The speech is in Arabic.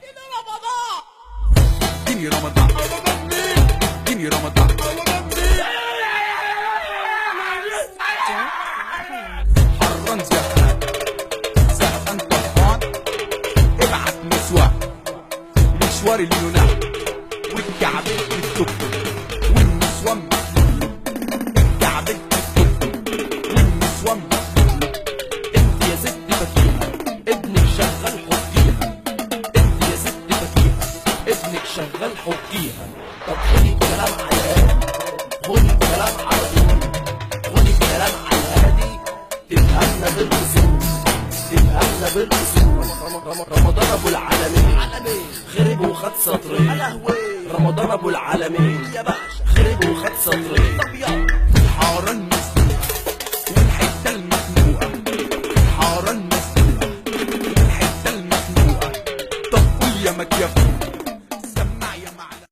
اديني رمضان. اديني رمضان. رمضان مين؟ اديني رمضان. رمضان مين؟ حران زهقان طهقان، ابعت مشوار اليونان، والكعبين في التوك والنسوان مخلوق، الكعبين في التوك والنسوان مخلوق. انت يا ست فكيهة ابنك شغال حطيها، انت يا ست فكيهة ابنك شغال حطيها. طب خدي الكلام على الهادي، خدي الكلام على طول، خدي الكلام على الهادي، تفهمنا بالاصول، تفهمنا بالاصول. رمضان ابو العالمين خرب وخد سطرين، رمضان ابو العالمين يا باشا خرب وخد سطرين. الحاره المسلوقه والحته المخنوقه، الحاره المسلوقه والحته المخنوقه. طب قول يا مكياجي